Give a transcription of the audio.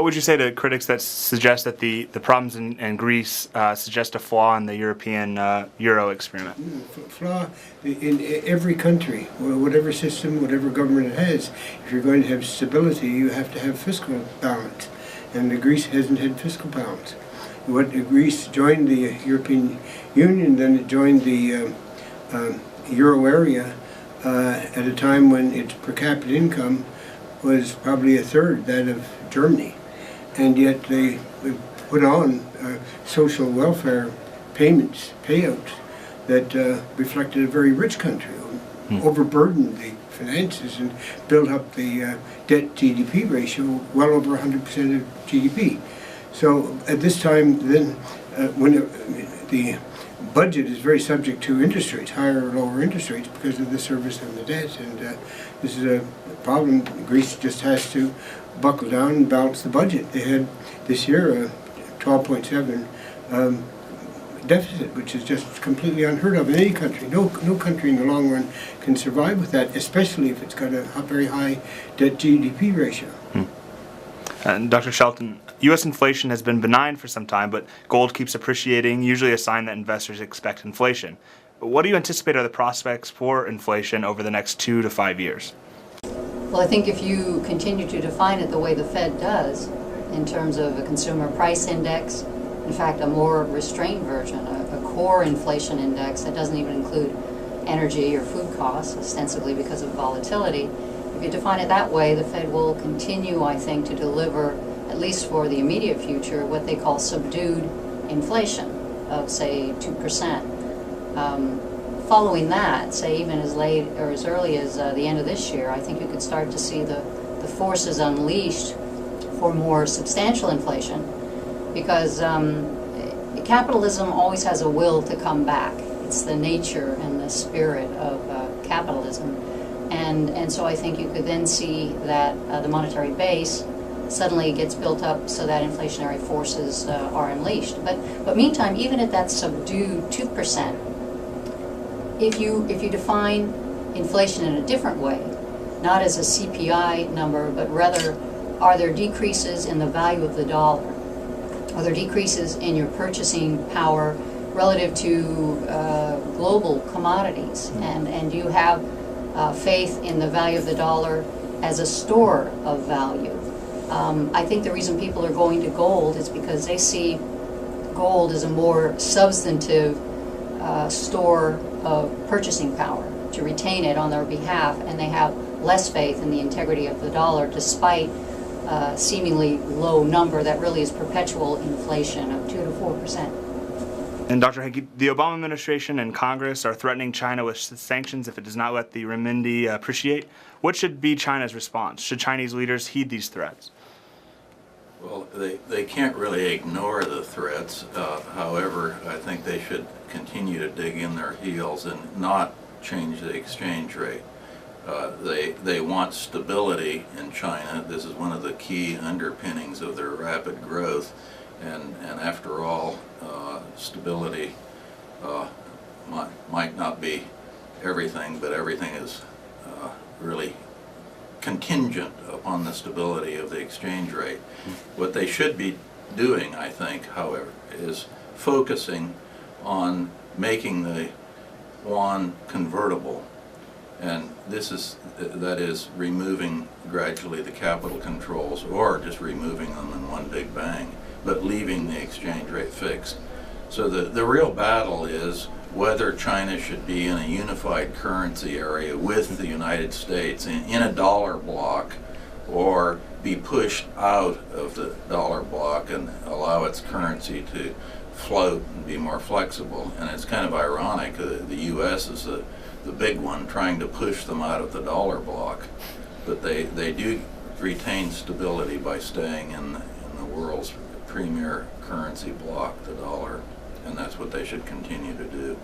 would you say to critics that suggest that the problems in Greece suggest a flaw in the European euro experiment? Flaw in every country, whatever system, whatever government it has. If you're going to have stability, you have to have fiscal balance, and Greece hasn't had fiscal balance. Greece joined the European Union, then it joined the euro area at a time when its per capita income was probably a third that of Germany, and yet they put on social welfare payouts that reflected a very rich country, overburdened the finances and built up the debt-GDP ratio well over 100% of GDP. So at this time, then, when the budget is very subject to interest rates, higher or lower interest rates, because of the service and the debt, and this is a problem. Greece just has to buckle down and balance the budget. They had this year a 12.7 deficit, which is just completely unheard of in any country. No country in the long run can survive with that, especially if it's got a very high debt-GDP ratio. And Dr. Shelton, U.S. inflation has been benign for some time, but gold keeps appreciating, usually a sign that investors expect inflation. What do you anticipate are the prospects for inflation over the next 2 to 5 years? Well, I think if you continue to define it the way the Fed does, in terms of a consumer price index, in fact, a more restrained version, a core inflation index that doesn't even include energy or food costs, ostensibly because of volatility. If you define it that way, the Fed will continue, I think, to deliver, at least for the immediate future, what they call subdued inflation of, say, 2%. Following that, say even as late or as early as the end of this year, I think you could start to see the forces unleashed for more substantial inflation, because capitalism always has a will to come back. It's the nature and the spirit of capitalism. And so I think you could then see that the monetary base suddenly gets built up so that inflationary forces are unleashed. But meantime, even at that subdued 2%, if you define inflation in a different way, not as a CPI number, but rather, are there decreases in the value of the dollar? Are there decreases in your purchasing power relative to global commodities? And do you have faith in the value of the dollar as a store of value? I think the reason people are going to gold is because they see gold as a more substantive store of purchasing power to retain it on their behalf, and they have less faith in the integrity of the dollar despite seemingly low number that really is perpetual inflation of 2 to 4%. And Dr. Hanke, the Obama administration and Congress are threatening China with sanctions if it does not let the renminbi appreciate. What should be China's response? Should Chinese leaders heed these threats? Well, they can't really ignore the threats. However, I think they should continue to dig in their heels and not change the exchange rate. They want stability in China. This is one of the key underpinnings of their rapid growth. And after all, stability might not be everything, but everything is really contingent upon the stability of the exchange rate. What they should be doing, I think, however, is focusing on making the yuan convertible. And that is removing gradually the capital controls, or just removing them in one big bang, but leaving the exchange rate fixed. So the real battle is whether China should be in a unified currency area with the United States in a dollar bloc, or be pushed out of the dollar bloc and allow its currency to float and be more flexible. And it's kind of ironic, the U.S. is the big one trying to push them out of the dollar bloc, but they do retain stability by staying in the world's premier currency bloc, the dollar, and that's what they should continue to do.